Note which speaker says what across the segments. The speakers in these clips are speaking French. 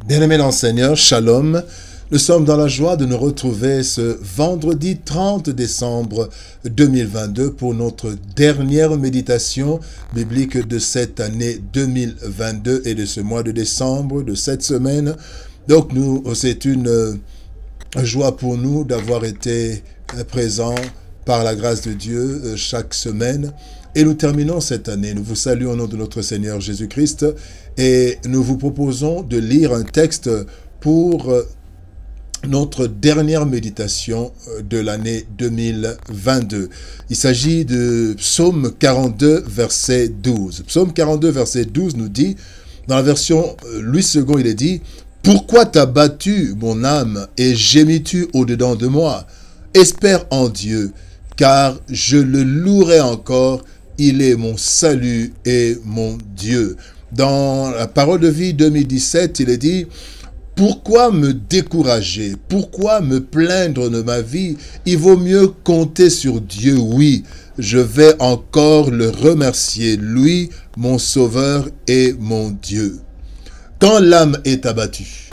Speaker 1: Bien-aimés dans le Seigneur, Shalom. Nous sommes dans la joie de nous retrouver ce vendredi 30 décembre 2022 pour notre dernière méditation biblique de cette année 2022 et de ce mois de décembre, de cette semaine. Donc c'est une joie pour nous d'avoir été présents par la grâce de Dieu chaque semaine. Et nous terminons cette année. Nous vous saluons au nom de notre Seigneur Jésus-Christ et nous vous proposons de lire un texte pour notre dernière méditation de l'année 2022. Il s'agit de Psaume 42, verset 12. Psaume 42, verset 12 nous dit, dans la version Louis II, il est dit, « Pourquoi t'as battu mon âme et gémis-tu au-dedans de moi? Espère en Dieu, car je le louerai encore. Il est mon salut et mon Dieu. » Dans la Parole de vie 2017, il est dit, « Pourquoi me décourager? Pourquoi me plaindre de ma vie? Il vaut mieux compter sur Dieu, oui. Je vais encore le remercier, lui, mon Sauveur et mon Dieu. » Quand l'âme est abattue.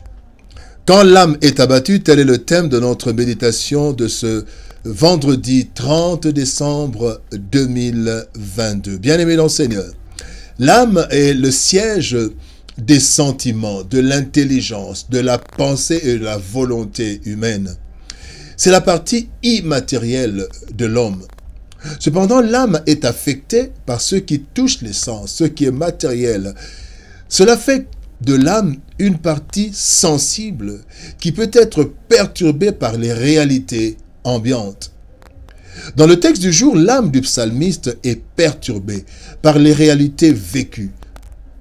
Speaker 1: Quand l'âme est abattue, tel est le thème de notre méditation de ce vendredi 30 décembre 2022. Bien-aimés dans le Seigneur, l'âme est le siège des sentiments, de l'intelligence, de la pensée et de la volonté humaine. C'est la partie immatérielle de l'homme. Cependant, l'âme est affectée par ce qui touche les sens, ce qui est matériel. Cela fait de l'âme une partie sensible qui peut être perturbée par les réalités ambiante. Dans le texte du jour, l'âme du psalmiste est perturbée par les réalités vécues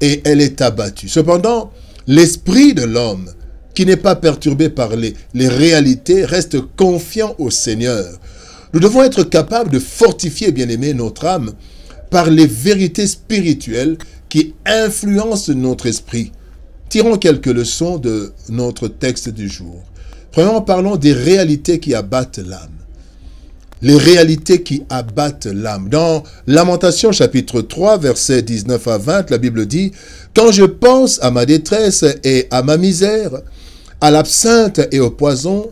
Speaker 1: et elle est abattue. Cependant, l'esprit de l'homme, qui n'est pas perturbé par les réalités, reste confiant au Seigneur. Nous devons être capables de fortifier, bien-aimé, notre âme par les vérités spirituelles qui influencent notre esprit. Tirons quelques leçons de notre texte du jour. Premièrement, parlons des réalités qui abattent l'âme. Les réalités qui abattent l'âme. Dans Lamentation chapitre 3, versets 19 à 20, la Bible dit « Quand je pense à ma détresse et à ma misère, à l'absinthe et au poison,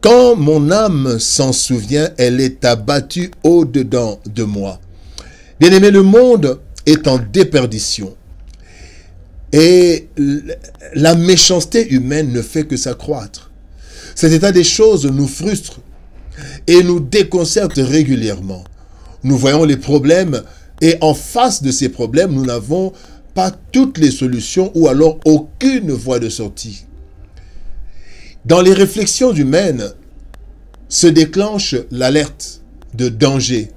Speaker 1: quand mon âme s'en souvient, elle est abattue au-dedans de moi. » Bien-aimé, le monde est en déperdition. Et la méchanceté humaine ne fait que s'accroître. Cet état des choses nous frustre et nous déconcerte régulièrement. Nous voyons les problèmes et en face de ces problèmes, nous n'avons pas toutes les solutions ou alors aucune voie de sortie. Dans les réflexions humaines se déclenche l'alerte de danger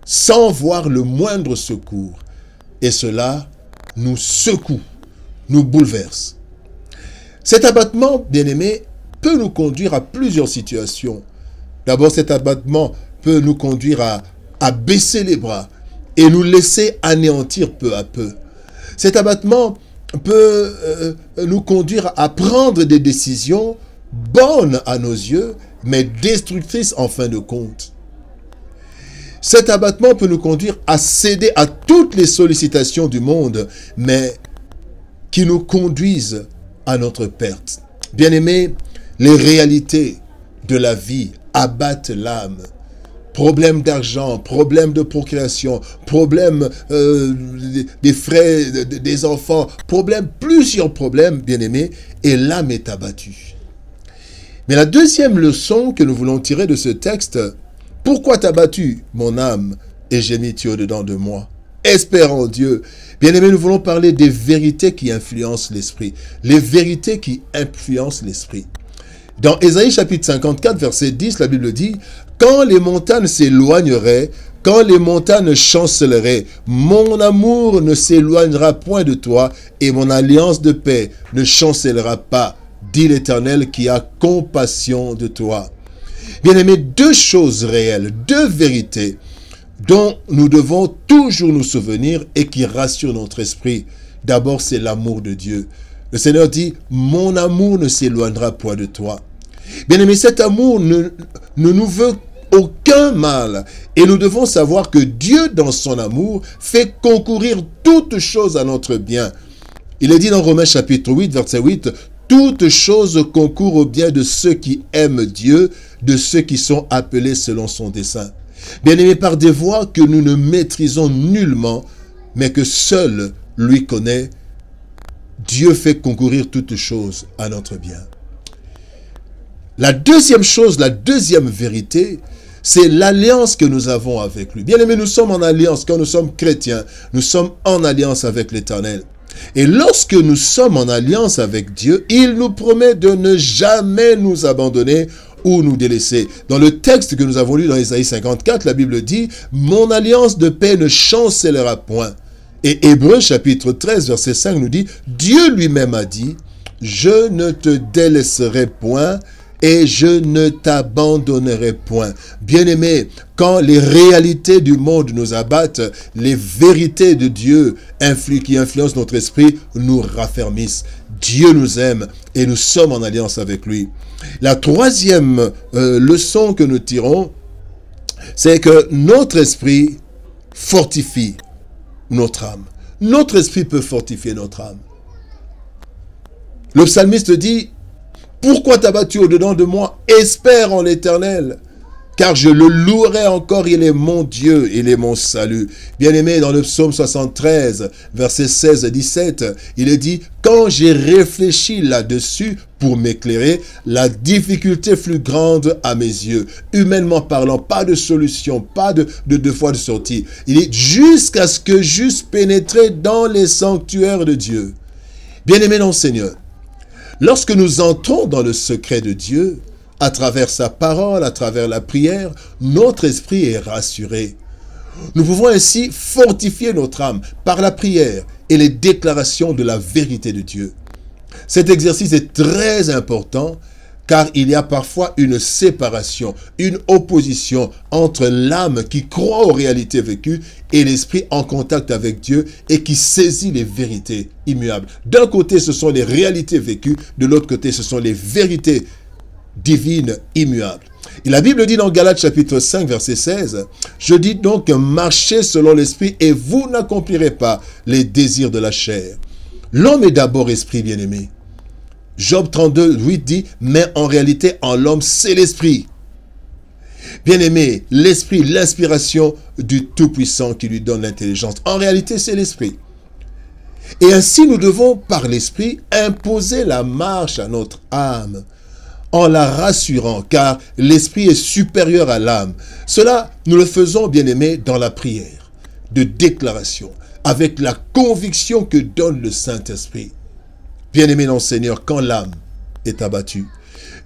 Speaker 1: sans voir le moindre secours. Et cela nous secoue, nous bouleverse. Cet abattement, bien-aimé, peut nous conduire à plusieurs situations. D'abord, cet abattement peut nous conduire à baisser les bras et nous laisser anéantir peu à peu. Cet abattement peut nous conduire à prendre des décisions bonnes à nos yeux, mais destructrices en fin de compte. Cet abattement peut nous conduire à céder à toutes les sollicitations du monde, mais qui nous conduisent à notre perte. Bien-aimés, les réalités de la vie abattent l'âme. Problème d'argent, problème de procréation, problème des frais des enfants, plusieurs problèmes, bien-aimés, et l'âme est abattue. Mais la deuxième leçon que nous voulons tirer de ce texte, « Pourquoi t'as battu, mon âme, et gémis-tu au-dedans de moi? Espère en Dieu. » Bien-aimés, nous voulons parler des vérités qui influencent l'esprit. Les vérités qui influencent l'esprit. Dans Ésaïe chapitre 54, verset 10, la Bible dit « Quand les montagnes s'éloigneraient, quand les montagnes chanceleraient, mon amour ne s'éloignera point de toi et mon alliance de paix ne chancellera pas, dit l'Éternel qui a compassion de toi. » Bien-aimés, deux choses réelles, deux vérités dont nous devons toujours nous souvenir et qui rassurent notre esprit. D'abord, c'est l'amour de Dieu. Le Seigneur dit « Mon amour ne s'éloignera point de toi. » Bien-aimés, cet amour ne nous veut aucun mal. Et nous devons savoir que Dieu, dans son amour, fait concourir toutes choses à notre bien. Il est dit dans Romains chapitre 8, verset 8, Toutes choses concourent au bien de ceux qui aiment Dieu, de ceux qui sont appelés selon son dessein. Bien-aimés, par des voies que nous ne maîtrisons nullement, mais que seul lui connaît, Dieu fait concourir toutes choses à notre bien. La deuxième chose, la deuxième vérité, c'est l'alliance que nous avons avec lui. Bien-aimés, nous sommes en alliance. Quand nous sommes chrétiens, nous sommes en alliance avec l'Éternel. Et lorsque nous sommes en alliance avec Dieu, il nous promet de ne jamais nous abandonner ou nous délaisser. Dans le texte que nous avons lu dans Ésaïe 54, la Bible dit « Mon alliance de paix ne chancellera point ». Et Hébreux chapitre 13, verset 5 nous dit « Dieu lui-même a dit « Je ne te délaisserai point » et je ne t'abandonnerai point. Bien-aimés, quand les réalités du monde nous abattent, les vérités de Dieu qui influencent notre esprit nous raffermissent. Dieu nous aime et nous sommes en alliance avec lui. La troisième leçon que nous tirons, c'est que notre esprit fortifie notre âme. Notre esprit peut fortifier notre âme. Le psalmiste dit: pourquoi t'as-tu au-dedans de moi? Espère en l'Éternel, car je le louerai encore, il est mon Dieu, il est mon salut. Bien-aimé, dans le psaume 73, versets 16 et 17, il est dit: quand j'ai réfléchi là-dessus pour m'éclairer, la difficulté fut grande à mes yeux. Humainement parlant, pas de solution, pas de voie de sortie. Il dit: jusqu'à ce que j'eusse pénétré dans les sanctuaires de Dieu. Bien-aimé dans le Seigneur, lorsque nous entrons dans le secret de Dieu, à travers sa parole, à travers la prière, notre esprit est rassuré. Nous pouvons ainsi fortifier notre âme par la prière et les déclarations de la vérité de Dieu. Cet exercice est très important car il y a parfois une séparation, une opposition entre l'âme qui croit aux réalités vécues et l'esprit en contact avec Dieu et qui saisit les vérités immuables. D'un côté, ce sont les réalités vécues, de l'autre côté, ce sont les vérités divines immuables. Et la Bible dit dans Galates chapitre 5, verset 16, « Je dis donc, marchez selon l'esprit et vous n'accomplirez pas les désirs de la chair. » L'homme est d'abord esprit, bien-aimé. Job 32, 8 dit, mais en réalité, en l'homme, c'est l'esprit. Bien-aimé, l'esprit, l'inspiration du Tout-Puissant qui lui donne l'intelligence. En réalité, c'est l'esprit. Et ainsi, nous devons, par l'esprit, imposer la marche à notre âme, en la rassurant, car l'esprit est supérieur à l'âme. Cela, nous le faisons, bien-aimé, dans la prière, de déclaration, avec la conviction que donne le Saint-Esprit. Bien-aimé dans le Seigneur, quand l'âme est abattue,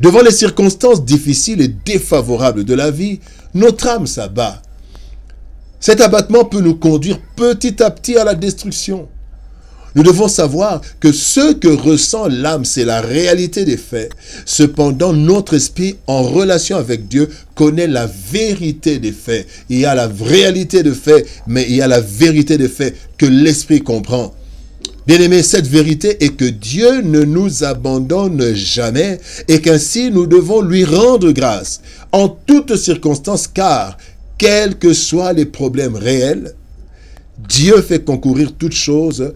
Speaker 1: devant les circonstances difficiles et défavorables de la vie, notre âme s'abat. Cet abattement peut nous conduire petit à petit à la destruction. Nous devons savoir que ce que ressent l'âme, c'est la réalité des faits. Cependant, notre esprit, en relation avec Dieu, connaît la vérité des faits. Il y a la réalité des faits, mais il y a la vérité des faits que l'esprit comprend. Bien-aimé, cette vérité est que Dieu ne nous abandonne jamais et qu'ainsi nous devons lui rendre grâce en toutes circonstances, car, quels que soient les problèmes réels, Dieu fait concourir toutes choses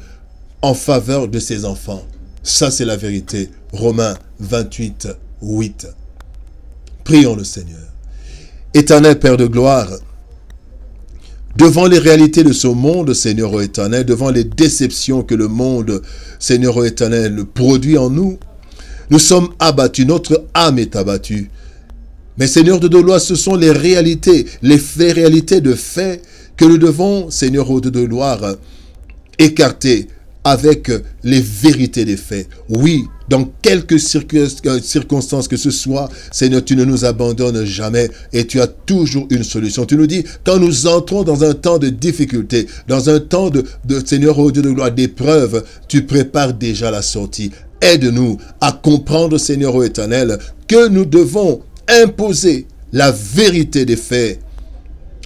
Speaker 1: en faveur de ses enfants. Ça, c'est la vérité. Romains 28, 8. Prions le Seigneur. Éternel Père de gloire, devant les réalités de ce monde, Seigneur ô Éternel, devant les déceptions que le monde, Seigneur ô Éternel, produit en nous, nous sommes abattus, notre âme est abattue. Mais Seigneur de gloire, ce sont les réalités, les faits, réalités de faits que nous devons, Seigneur ô de gloire, écarter avec les vérités des faits. Oui, dans quelques circonstances que ce soit, Seigneur, tu ne nous abandonnes jamais et tu as toujours une solution. Tu nous dis, quand nous entrons dans un temps de difficulté, dans un temps de Seigneur, oh Dieu de gloire, d'épreuve, tu prépares déjà la sortie. Aide-nous à comprendre, Seigneur, oh Éternel, que nous devons imposer la vérité des faits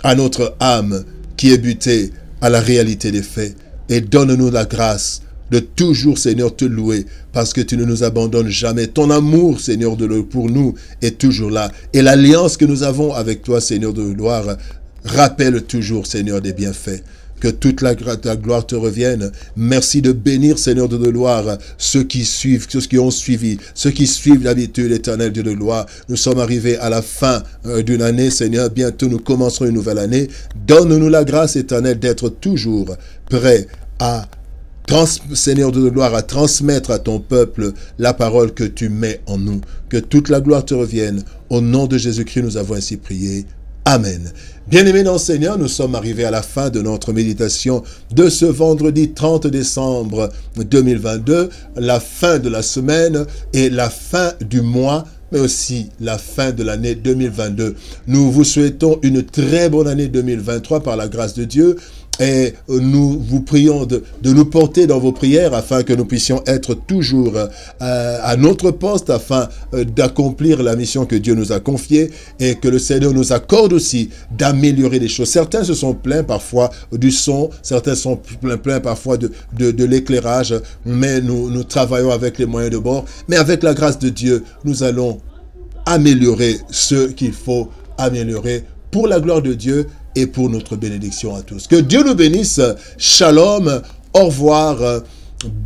Speaker 1: à notre âme qui est butée à la réalité des faits. Et donne-nous la grâce de toujours, Seigneur, te louer, parce que tu ne nous abandonnes jamais. Ton amour, Seigneur, pour nous est toujours là. Et l'alliance que nous avons avec toi, Seigneur de gloire, rappelle toujours, Seigneur, des bienfaits. Que toute la gloire te revienne. Merci de bénir, Seigneur de gloire, ceux qui suivent, ceux qui ont suivi, ceux qui suivent l'habitude, éternelle Dieu de gloire. Nous sommes arrivés à la fin d'une année, Seigneur. Bientôt, nous commencerons une nouvelle année. Donne-nous la grâce éternelle d'être toujours prêts à Seigneur de gloire, à transmettre à ton peuple la parole que tu mets en nous. Que toute la gloire te revienne. Au nom de Jésus-Christ, nous avons ainsi prié. Amen. Bien-aimés dans le Seigneur, nous sommes arrivés à la fin de notre méditation de ce vendredi 30 décembre 2022, la fin de la semaine et la fin du mois, mais aussi la fin de l'année 2022. Nous vous souhaitons une très bonne année 2023 par la grâce de Dieu. Et nous vous prions de nous porter dans vos prières afin que nous puissions être toujours à notre poste afin d'accomplir la mission que Dieu nous a confiée et que le Seigneur nous accorde aussi d'améliorer les choses. Certains se sont plaints parfois du son, certains sont plaints parfois de l'éclairage, mais nous travaillons avec les moyens de bord. Mais avec la grâce de Dieu, nous allons améliorer ce qu'il faut améliorer pour la gloire de Dieu et pour notre bénédiction à tous. Que Dieu nous bénisse. Shalom. Au revoir.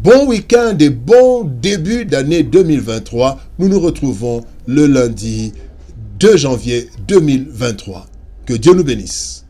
Speaker 1: Bon week-end et bon début d'année 2023. Nous nous retrouvons le lundi 2 janvier 2023. Que Dieu nous bénisse.